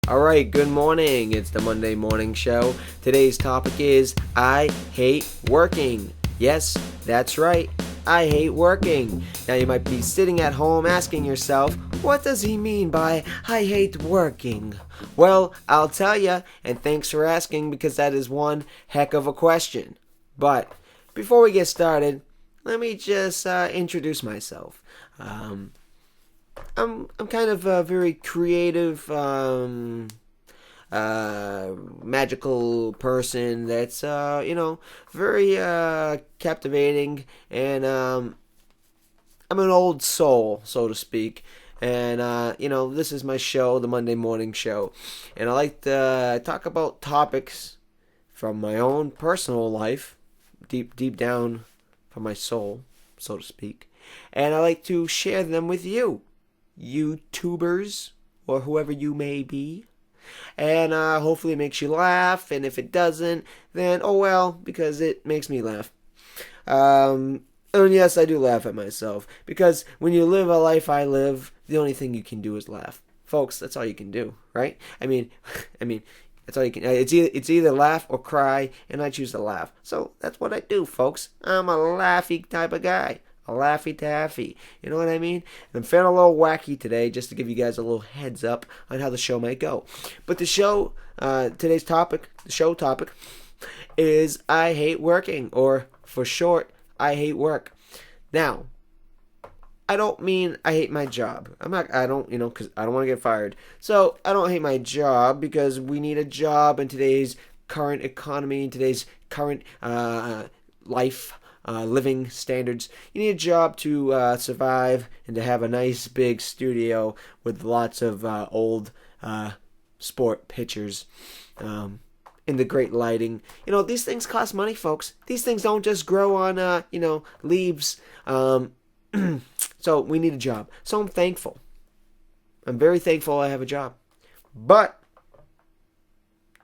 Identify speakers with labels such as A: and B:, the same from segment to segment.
A: All right, good morning. It's the Monday morning show. Today's topic is I hate working. Yes, that's right. I hate working. Now you might be sitting at home asking yourself, what does he mean by I hate working? Well, I'll tell you, and thanks for asking because that is one heck of a question. But before we get started, let me just introduce myself. I'm kind of a very creative, magical person that's very captivating, and I'm an old soul, so to speak. And this is my show, the Monday morning show, and I like to talk about topics from my own personal life, deep down from my soul, so to speak, and I like to share them with you, YouTubers, or whoever you may be. And hopefully it makes you laugh, and if it doesn't, then oh well, because it makes me laugh. And yes, I do laugh at myself, because when you live a life I live, the only thing you can do is laugh. Folks, that's all you can do, right? I mean, that's all you can. It's either laugh or cry, and I choose to laugh. So that's what I do, folks. I'm a laughy type of guy. A laffy taffy. You know what I mean? And I'm feeling a little wacky today, just to give you guys a little heads up on how the show might go. But the show, today's topic, the show topic, is I hate working, or for short, I hate work. Now, I don't mean I hate my job. Because I don't want to get fired. So, I don't hate my job, because we need a job in today's current economy, in today's current life, living standards. You need a job to survive and to have a nice big studio with lots of old sport pictures in the great lighting. These things cost money, folks. These things don't just grow on leaves. So we need a job. So I'm thankful. I'm very thankful I have a job. But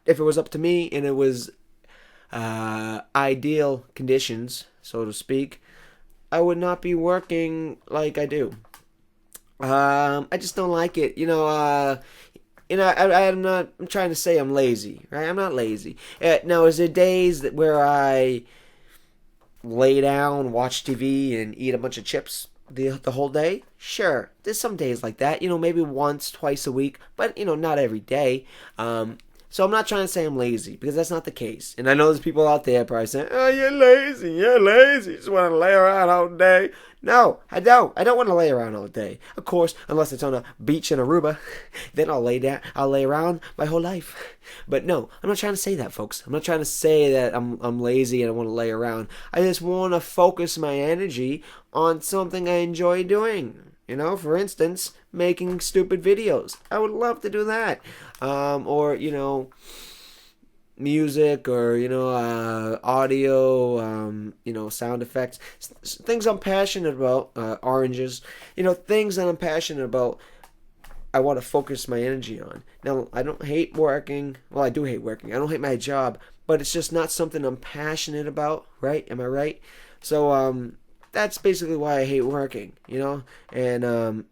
A: if it was up to me and it was ideal conditions, so to speak, I would not be working like I do. I just don't like it. I'm trying to say I'm lazy, right? I'm not lazy. Now, is there days where I lay down, watch TV, and eat a bunch of chips the whole day? Sure. There's some days like that. Maybe once, twice a week, but not every day. So I'm not trying to say I'm lazy, because that's not the case. And I know there's people out there probably saying, oh, you're lazy, you just want to lay around all day. No, I don't. I don't want to lay around all day. Of course, unless it's on a beach in Aruba, then I'll lay around my whole life. But no, I'm not trying to say that, folks. I'm not trying to say that I'm lazy and I want to lay around. I just want to focus my energy on something I enjoy doing. For instance, making stupid videos. I would love to do that. Or, music, or, audio, sound effects. Things I'm passionate about, oranges. Things that I'm passionate about, I want to focus my energy on. Now, I don't hate working. Well, I do hate working. I don't hate my job, but it's just not something I'm passionate about, right? Am I right? So, that's basically why I hate working, and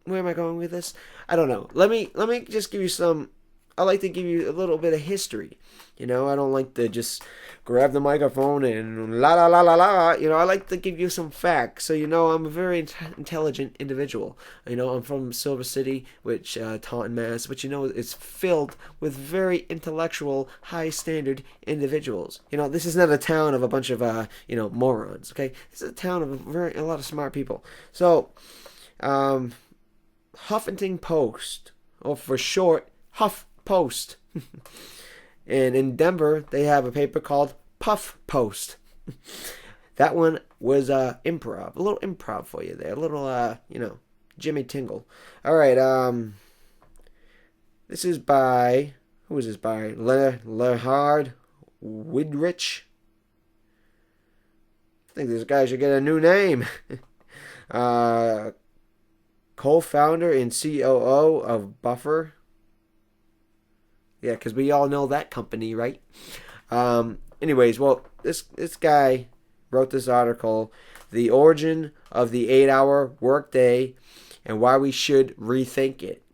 A: where am I going with this? I don't know. Let me just give you some. I like to give you a little bit of history. I don't like to just grab the microphone and la la la la la. I like to give you some facts, so I'm a very intelligent individual. I'm from Silver City, which Taunton, Mass, which is filled with very intellectual, high standard individuals. This is not a town of a bunch of morons. Okay, this is a town of a lot of smart people. So, Huffington Post, or for short, Huff Post. And in Denver, they have a paper called Puff Post. That one was improv. A little improv for you there. A little, Jimmy Tingle. All right, this is by, who is this by? Leonard Widrich. I think this guy should get a new name. Co-founder and COO of Buffer. Yeah, because we all know that company, right? Anyways, well, this guy wrote this article, The Origin of the 8-Hour Workday and Why We Should Rethink It.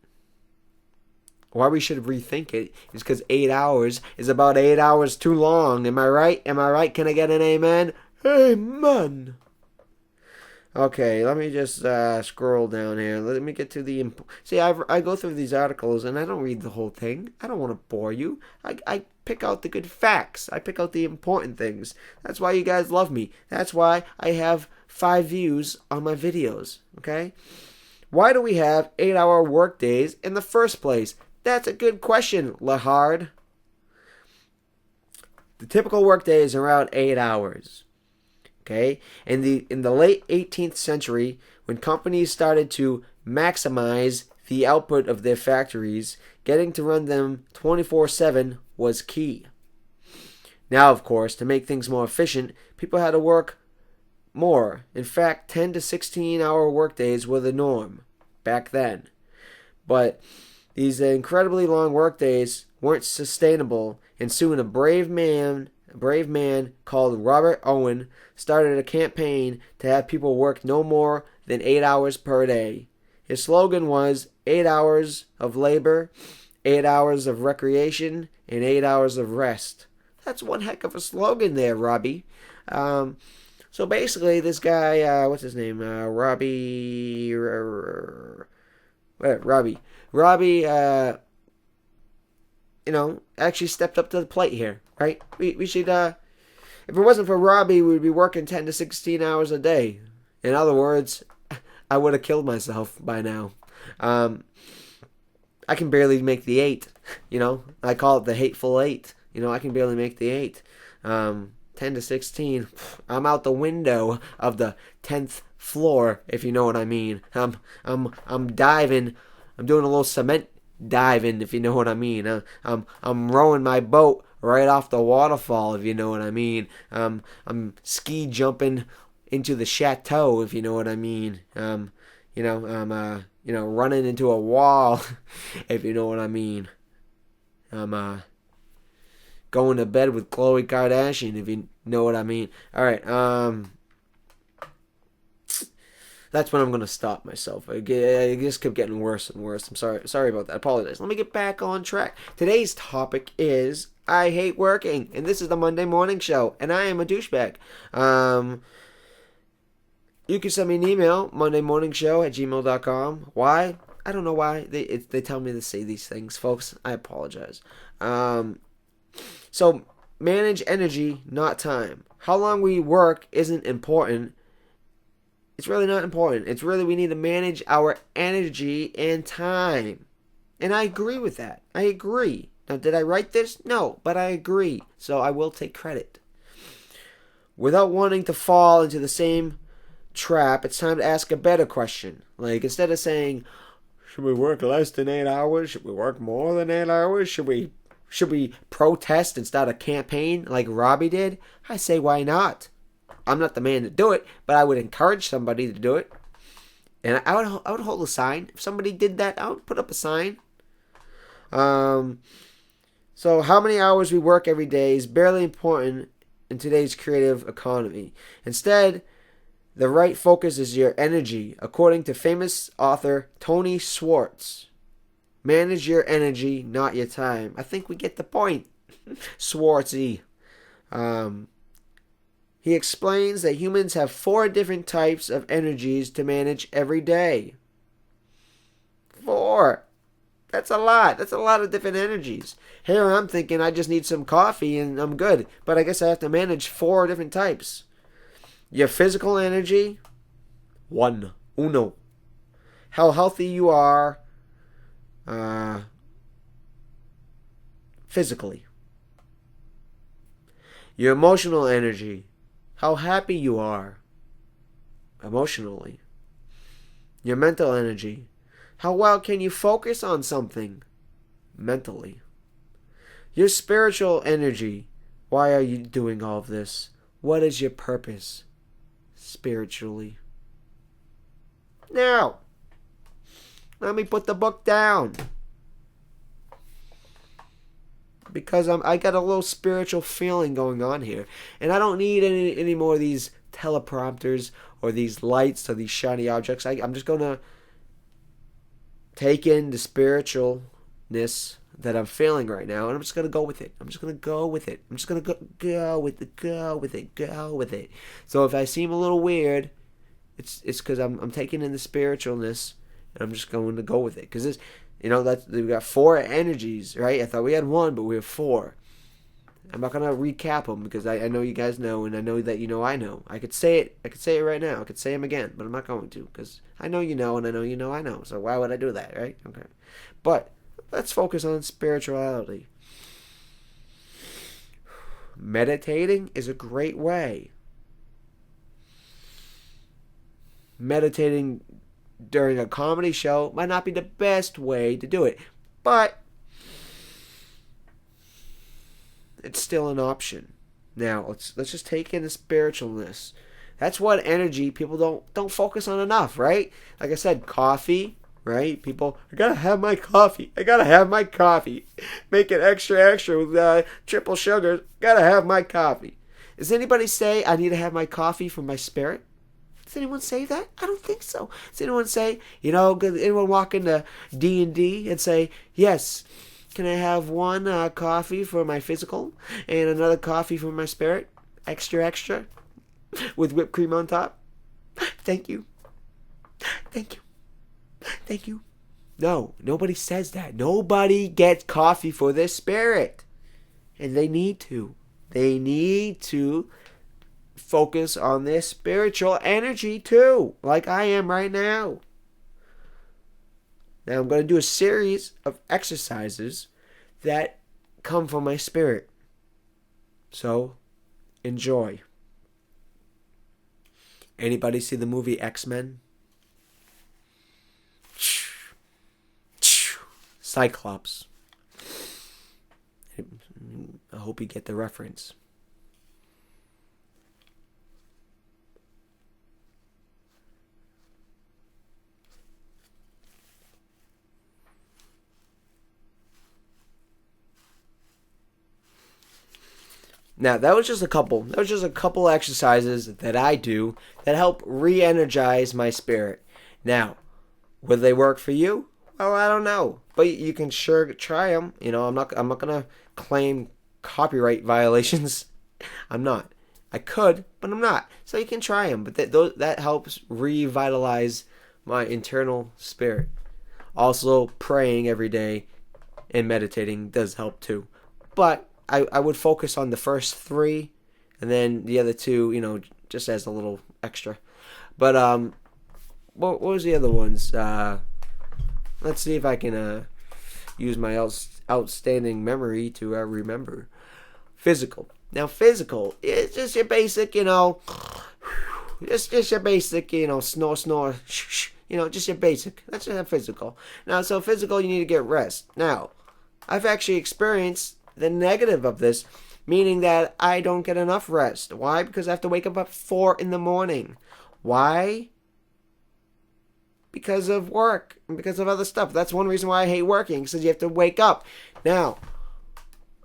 A: why we should rethink it is because 8 hours is about 8 hours too long. Am I right? Am I right? Can I get an amen? Amen. Okay, let me just scroll down here. Let me get to the... See, I go through these articles and I don't read the whole thing. I don't want to bore you. I pick out the good facts. I pick out the important things. That's why you guys love me. That's why I have 5 views on my videos, okay? Why do we have 8-hour work days in the first place? That's a good question, Lahard. The typical work day is around 8 hours. Okay? In the late 18th century, when companies started to maximize the output of their factories, getting to run them 24/7 was key. Now, of course, to make things more efficient, people had to work more. In fact, 10 to 16-hour workdays were the norm back then. But these incredibly long workdays weren't sustainable, and soon a brave man called Robert Owen started a campaign to have people work no more than 8 hours per day. His slogan was 8 hours of labor, 8 hours of recreation, and 8 hours of rest. That's one heck of a slogan there, Robbie. So basically, this guy, what's his name? Robbie, actually stepped up to the plate here, right? We should, if it wasn't for Robbie, we'd be working 10 to 16 hours a day. In other words, I would have killed myself by now. I can barely make the 8, I call it the hateful 8. I can barely make the 8. 10 to 16, I'm out the window of the 10th floor, if you know what I mean. I'm diving. I'm doing a little cement diving, if you know what I mean. I'm rowing my boat right off the waterfall, if you know what I mean. I'm ski jumping into the chateau, if you know what I mean. I'm running into a wall, if you know what I mean. I'm going to bed with Khloe Kardashian, if you know what I mean. All right, that's when I'm going to stop myself. I just kept getting worse and worse. I'm sorry about that. I apologize. Let me get back on track. Today's topic is I hate working, and this is the Monday Morning Show, and I am a douchebag. You can send me an email, mondaymorningshow@gmail.com. Why? I don't know why. They tell me to say these things, folks. I apologize. So, manage energy, not time. How long we work isn't important. It's really not important. It's really we need to manage our energy and time. And I agree with that. I agree. Now, did I write this? No, but I agree. So I will take credit. Without wanting to fall into the same trap, it's time to ask a better question. Like, instead of saying, should we work less than 8 hours? Should we work more than 8 hours? Should we protest and start a campaign like Robbie did? I say, why not? I'm not the man to do it, but I would encourage somebody to do it. And I would hold a sign. If somebody did that, I would put up a sign. So how many hours we work every day is barely important in today's creative economy. Instead, the right focus is your energy, according to famous author Tony Schwartz. Manage your energy, not your time. I think we get the point. Schwartzy. He explains that humans have 4 different types of energies to manage every day. 4. That's a lot. That's a lot of different energies. Here I'm thinking I just need some coffee and I'm good. But I guess I have to manage 4 different types. Your physical energy. 1. Uno. How healthy you are. Physically. Your emotional energy. How happy you are emotionally. Your mental energy. How well can you focus on something mentally? Your spiritual energy. Why are you doing all of this? What is your purpose spiritually? Now, let me put the book down. Because I got a little spiritual feeling going on here. And I don't need any more of these teleprompters or these lights or these shiny objects. I'm just going to take in the spiritual that I'm feeling right now, and I'm just gonna go with it. I'm just gonna go with it. I'm just gonna go with it, go with it, go with it. So if I seem a little weird, it's because I'm taking in the spiritualness, and I'm just going to go with it. Because this, that we got four energies, right? I thought we had one, but we have four. I'm not gonna recap them because I know you guys know, and I know that I know. I could say it. I could say it right now. I could say them again, but I'm not going to because I know you know, and I know you know I know. So why would I do that, right? Okay. But let's focus on spirituality. Meditating is a great way. Meditating during a comedy show might not be the best way to do it, but it's still an option. Now let's just take in the spiritualness. That's what energy people don't focus on enough, right? Like I said, coffee, right? People, I gotta have my coffee. I gotta have my coffee. Make it extra with triple sugar. Gotta have my coffee. Does anybody say I need to have my coffee for my spirit? Does anyone say that? I don't think so. Does anyone say, does anyone walk into D&D and say, yes, can I have one coffee for my physical and another coffee for my spirit? Extra, with whipped cream on top? Thank you. Thank you. Thank you. No, nobody says that. Nobody gets coffee for their spirit. And they need to. They need to focus on their spiritual energy too, like I am right now. Now I'm going to do a series of exercises that come from my spirit. So, enjoy. Anybody see the movie X-Men? Cyclops. I hope you get the reference. Now, that was just a couple exercises that I do that help re-energize my spirit. Now, will they work for you? Well, I don't know, but you can sure try them. I'm not gonna claim copyright violations. I'm not. I could, but I'm not. So you can try them, but that helps revitalize my internal spirit. Also, praying every day and meditating does help too. But I would focus on the first three, and then the other two, just as a little extra. But what was the other ones? Let's see if I can use my outstanding memory to remember. Physical. Now, physical is just your basic, just your basic, snore, just your basic. That's just physical. Now, so physical, you need to get rest. Now, I've actually experienced the negative of this, meaning that I don't get enough rest. Why? Because I have to wake up at 4 a.m. Why? Because of work and because of other stuff. That's one reason why I hate working, because you have to wake up. Now,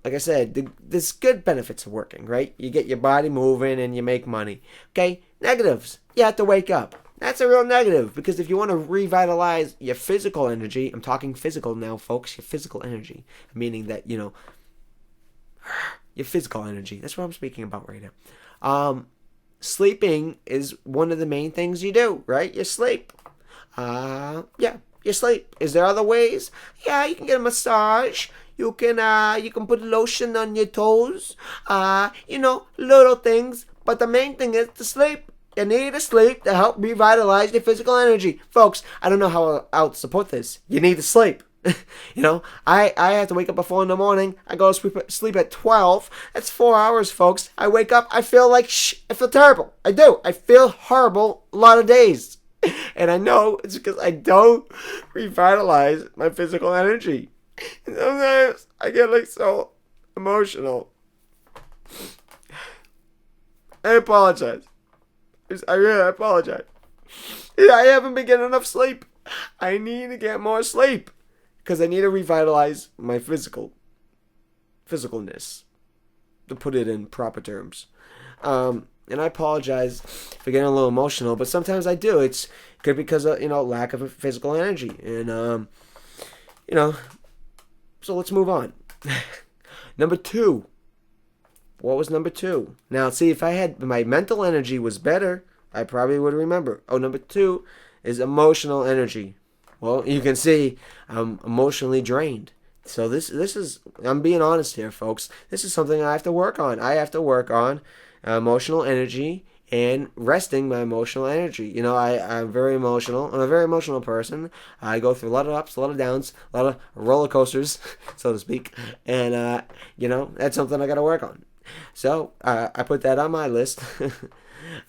A: like I said, there's good benefits of working, right? You get your body moving and you make money. Okay, negatives. You have to wake up. That's a real negative, because if you want to revitalize your physical energy, I'm talking physical now, folks, your physical energy, meaning that, your physical energy. That's what I'm speaking about right now. Sleeping is one of the main things you do, right? You sleep. You sleep. Is there other ways? Yeah, you can get a massage. You can put lotion on your toes. Little things. But the main thing is to sleep. You need to sleep to help revitalize your physical energy. Folks, I don't know how else to put this. You need to sleep. I have to wake up at 4 a.m. I go to sleep at 12. That's 4 hours, folks. I wake up, I feel like I feel terrible. I do. I feel horrible a lot of days. And I know it's because I don't revitalize my physical energy. And sometimes I get so emotional. I apologize. I really apologize. I haven't been getting enough sleep. I need to get more sleep. Because I need to revitalize my physicalness, to put it in proper terms. And I apologize for getting a little emotional, but sometimes I do. It's good because of, lack of physical energy. And, So let's move on. Number 2. What was number 2? Now, see, if I had my mental energy was better, I probably would remember. Oh, number 2 is emotional energy. Well, you can see I'm emotionally drained. So this is, I'm being honest here, folks. This is something I have to work on. I have to work on emotional energy and resting my emotional energy. You know, I'm very emotional. I'm a very emotional person. I go through a lot of ups, a lot of downs, a lot of roller coasters, so to speak. And, that's something I got to work on. So I put that on my list.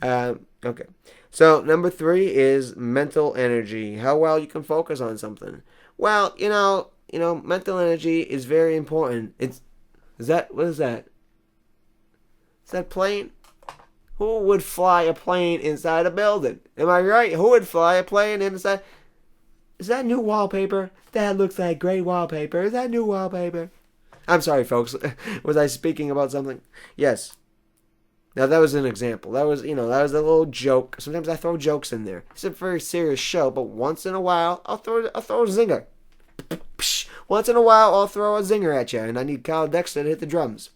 A: Okay. So number 3 is mental energy. How well you can focus on something. Well, mental energy is very important. What is that? Is that plane? Who would fly a plane inside a building? Am I right? Who would fly a plane inside? Is that new wallpaper? That looks like great wallpaper. Is that new wallpaper? I'm sorry, folks. Was I speaking about something? Yes. Now, that was an example. That was a little joke. Sometimes I throw jokes in there. It's a very serious show, but once in a while, I'll throw a zinger. Once in a while, I'll throw a zinger at you, and I need Kyle Dexter to hit the drums.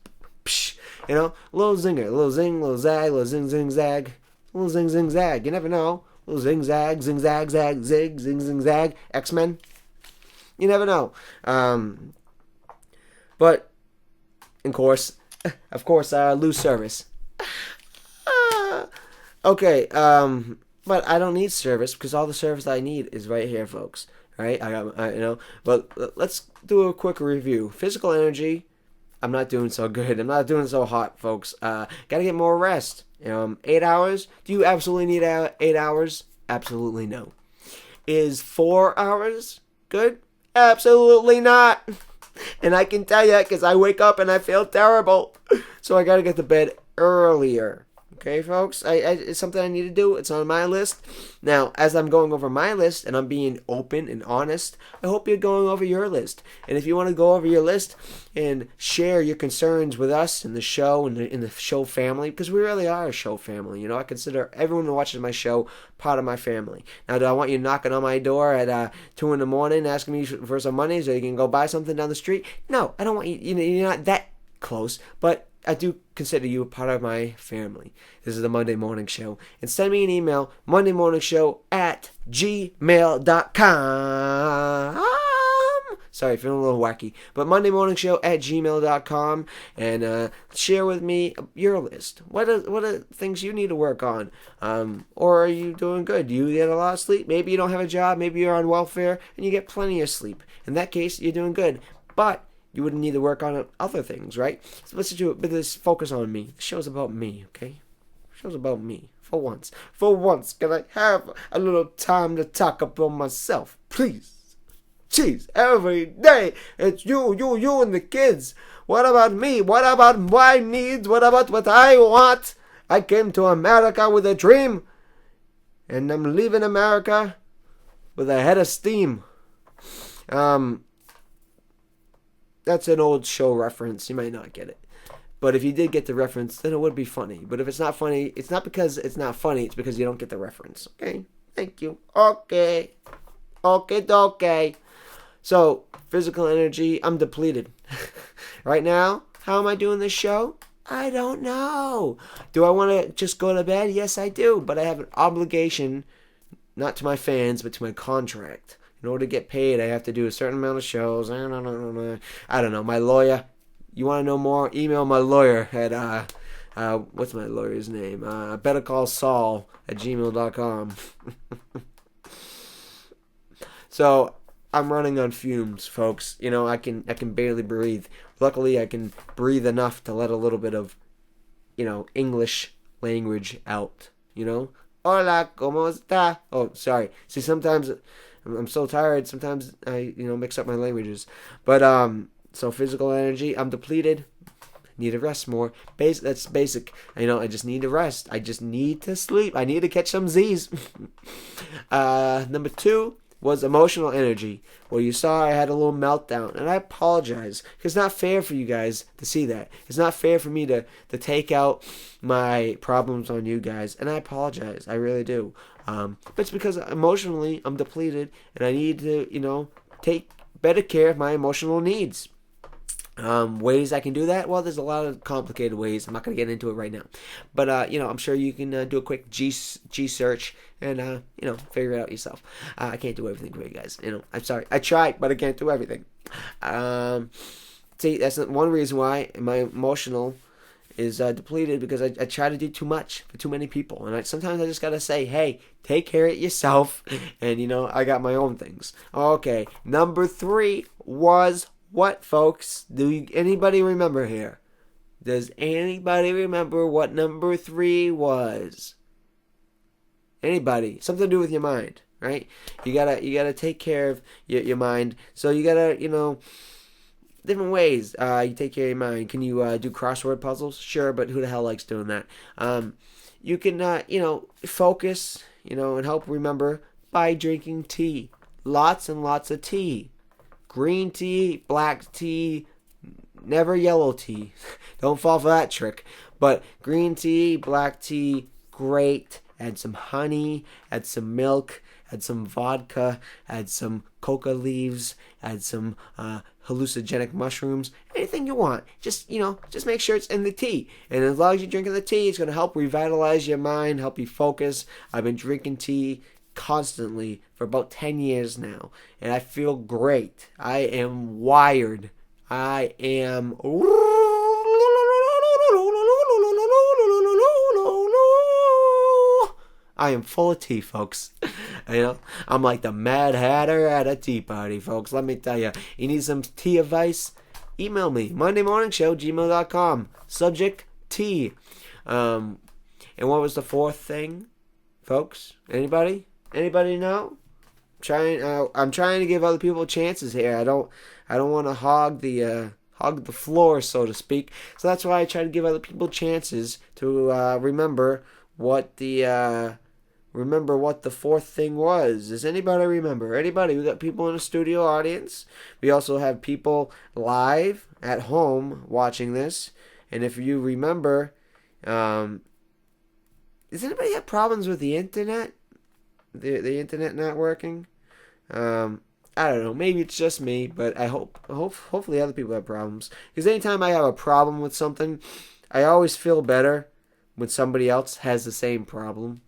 A: A little zinger, a little zing, a little zag, a little zing, zing, zag. A little zing, zing, zag. You never know. A little zing, zag, zag, zig, zing, zing, zag. X-Men. You never know. But, of course, lose service. Okay, but I don't need service because all the service I need is right here, folks. Right? But let's do a quick review. Physical energy, I'm not doing so good. I'm not doing so hot, folks. Gotta get more rest. 8 hours. Do you absolutely need 8 hours? Absolutely no. Is 4 hours good? Absolutely not. And I can tell you because I wake up and I feel terrible. So I gotta get to bed earlier. Okay, folks? It's something I need to do. It's on my list. Now, as I'm going over my list and I'm being open and honest, I hope you're going over your list. And if you want to go over your list and share your concerns with us in the show and in the show family, because we really are a show family. I consider everyone who watches my show part of my family. Now, do I want you knocking on my door at 2 in the morning asking me for some money so you can go buy something down the street? No, I don't want you. You're not that close, but I do consider you a part of my family. This is the Monday Morning Show. And send me an email, mondaymorningshow@gmail.com. Sorry, feeling a little wacky. But mondaymorningshow@gmail.com. And share with me your list. What are things you need to work on? Or are you doing good? Do you get a lot of sleep? Maybe you don't have a job. Maybe you're on welfare and you get plenty of sleep. In that case, you're doing good. But you wouldn't need to work on other things, right? So let's do it. But let's focus on me. The show's about me, okay? The show's about me. For once. Can I have a little time to talk about myself? Please. Jeez, every day it's you and the kids. What about me? What about my needs? What about what I want? I came to America with a dream. And I'm leaving America with a head of steam. That's an old show reference. You might not get it. But if you did get the reference, then it would be funny. But if it's not funny, it's not because it's not funny. It's because you don't get the reference. Okay? Thank you. Okay. So, physical energy, I'm depleted. Right now, how am I doing this show? I don't know. Do I want to just go to bed? Yes, I do. But I have an obligation, not to my fans, but to my contract. In order to get paid, I have to do a certain amount of shows. I don't know. My lawyer. You want to know more? Email my lawyer at, what's my lawyer's name? bettercallsaul@gmail.com. So, I'm running on fumes, folks. I can barely breathe. Luckily, I can breathe enough to let a little bit of, English language out. Hola, ¿cómo está? Oh, sorry. See, sometimes I'm so tired. Sometimes I, mix up my languages. But, so physical energy, I'm depleted. Need to rest more. That's basic. I just need to rest. I just need to sleep. I need to catch some Z's. Number 2 was emotional energy. Well, you saw I had a little meltdown, and I apologize. It's not fair for you guys to see that. It's not fair for me to take out my problems on you guys, and I apologize. I really do. But it's because emotionally I'm depleted, and I need to, take better care of my emotional needs. Ways I can do that? Well, there's a lot of complicated ways. I'm not going to get into it right now. But, I'm sure you can do a quick G search and, figure it out yourself. I can't do everything for you guys. I'm sorry. I tried, but I can't do everything. See, that's one reason why my emotional is depleted, because I try to do too much for too many people. And sometimes I just got to say, hey, take care of yourself. And, I got my own things. Okay, number 3 was what, folks? Anybody remember here? Does anybody remember what number 3 was? Anybody? Something to do with your mind, right? You gotta take care of your mind. So you gotta, different ways you take care of your mind. Can you do crossword puzzles? Sure, but who the hell likes doing that? You can, focus, and help remember by drinking tea. Lots and lots of tea. Green tea, black tea, never yellow tea. Don't fall for that trick. But green tea, black tea, great. Add some honey, add some milk, add some vodka, add some coca leaves, add some hallucinogenic mushrooms, anything you want. Just make sure it's in the tea. And as long as you're drinking the tea, it's going to help revitalize your mind, help you focus. I've been drinking tea constantly for about 10 years now, and I feel great. I am wired. I am full of tea, folks. I'm like the Mad Hatter at a tea party, folks. Let me tell you. You need some tea advice? Email me, MondayMorningShow@gmail.com. Subject, tea. And what was the 4th thing, folks? Anybody know? I'm trying to give other people chances here. I don't want to hog the floor, so to speak. So that's why I try to give other people chances to remember what the 4th thing was. Does anybody remember? Anybody? We got people in the studio audience. We also have people live at home watching this. And if you remember, does anybody have problems with the internet? The internet not working? I don't know. Maybe it's just me, but I hopefully other people have problems. Because anytime I have a problem with something, I always feel better when somebody else has the same problem.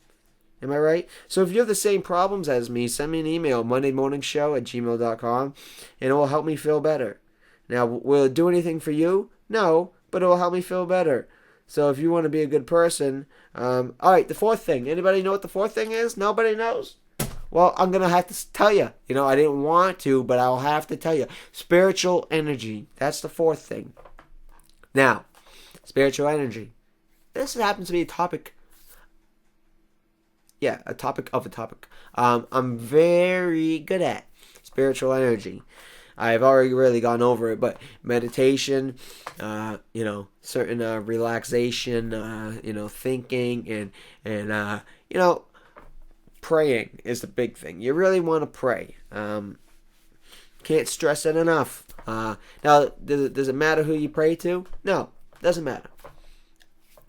A: Am I right? So if you have the same problems as me, send me an email, MondayMorningShow@gmail.com, and it will help me feel better. Now, will it do anything for you? No, but it will help me feel better. So if you want to be a good person, all right, the 4th thing. Anybody know what the 4th thing is? Nobody knows? Well, I'm going to have to tell you. I didn't want to, but I'll have to tell you. Spiritual energy. That's the 4th thing. Now, spiritual energy. This happens to be a topic. Yeah, a topic of a topic. I'm very good at spiritual energy. I've already really gone over it, but meditation, certain relaxation, thinking, and praying is the big thing. You really want to pray. Can't stress it enough. Now, does it matter who you pray to? No, doesn't matter.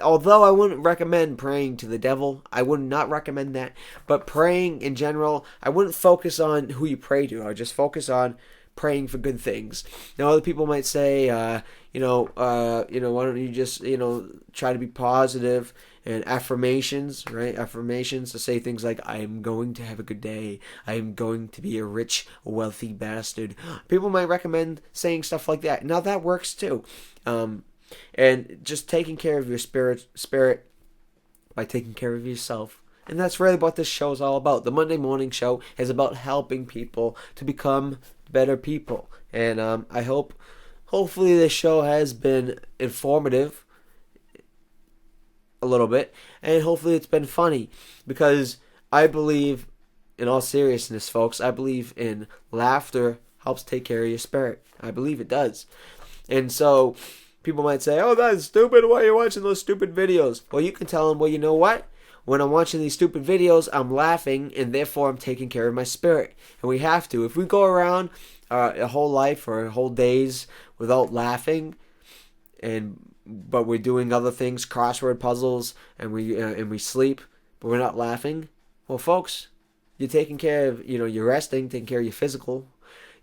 A: Although I wouldn't recommend praying to the devil, I would not recommend that. But praying in general, I wouldn't focus on who you pray to. I would just focus on praying for good things. Now, other people might say, why don't you just, try to be positive, and affirmations, right? Affirmations to say things like, I am going to have a good day. I am going to be a rich, wealthy bastard. People might recommend saying stuff like that. Now, that works too. And just taking care of your spirit by taking care of yourself. And that's really what this show is all about. The Monday Morning Show is about helping people to become better people. And hopefully this show has been informative a little bit. And hopefully it's been funny. Because I believe, in all seriousness, folks, I believe in laughter helps take care of your spirit. I believe it does. And so people might say, oh, that's stupid. Why are you watching those stupid videos? Well, you can tell them, well, you know what? When I'm watching these stupid videos, I'm laughing, and therefore I'm taking care of my spirit. And we have to. If we go around a whole life or whole days without laughing, but we're doing other things, crossword puzzles, and we sleep, but we're not laughing, well, folks, you're taking care of, you're resting, taking care of your physical,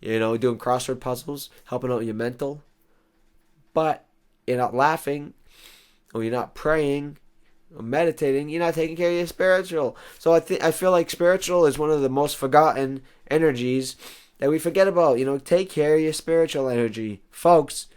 A: doing crossword puzzles, helping out your mental. But you're not laughing, or you're not praying, or meditating. You're not taking care of your spiritual. So I feel like spiritual is one of the most forgotten energies that we forget about. Take care of your spiritual energy, folks.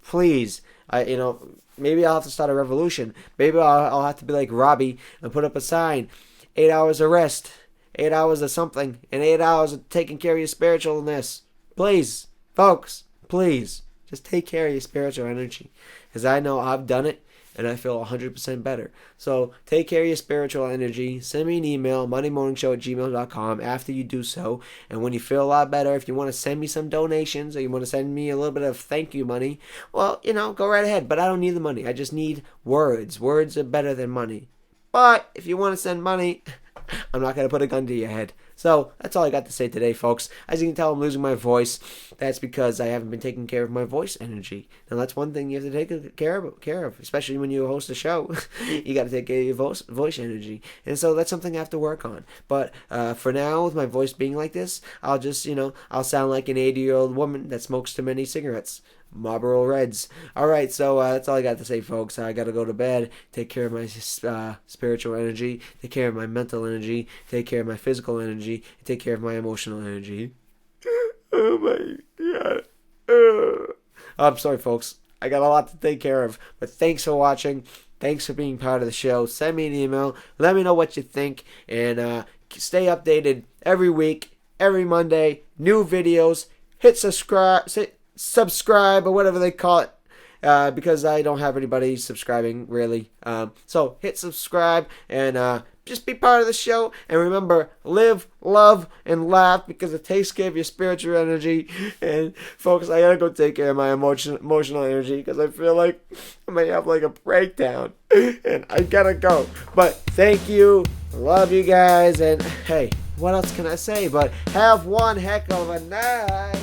A: Please, maybe I'll have to start a revolution. Maybe I'll have to be like Robbie and put up a sign: 8 hours of rest, 8 hours of something, and 8 hours of taking care of your spiritualness. Please, folks, please, just take care of your spiritual energy, because I know I've done it. And I feel 100% better. So take care of your spiritual energy. Send me an email, mondaymorningshow@gmail.com, after you do so. And when you feel a lot better, if you want to send me some donations, or you want to send me a little bit of thank you money, well, go right ahead. But I don't need the money. I just need words. Words are better than money. But if you want to send money, I'm not going to put a gun to your head. So that's all I got to say today, folks. As you can tell, I'm losing my voice. That's because I haven't been taking care of my voice energy. Now, that's one thing you have to take care of, especially when you host a show. You got to take care of your voice energy. And so that's something I have to work on. But for now, with my voice being like this, I'll just, I'll sound like an 80-year-old woman that smokes too many cigarettes. Marlboro Reds. All right, so that's all I got to say, folks. I got to go to bed, take care of my spiritual energy, take care of my mental energy, take care of my physical energy, take care of my emotional energy. Oh, my God. I'm sorry, folks. I got a lot to take care of, but thanks for watching. Thanks for being part of the show. Send me an email. Let me know what you think, and stay updated every week, every Monday. New videos. Hit subscribe or whatever they call it, because I don't have anybody subscribing really. So hit subscribe and just be part of the show. And remember, live, love, and laugh, because it takes care of your spiritual energy. And folks, I gotta go take care of my emotional energy, because I feel like I might have like a breakdown, and I gotta go. But thank you, love you guys, and hey, what else can I say but have one heck of a night.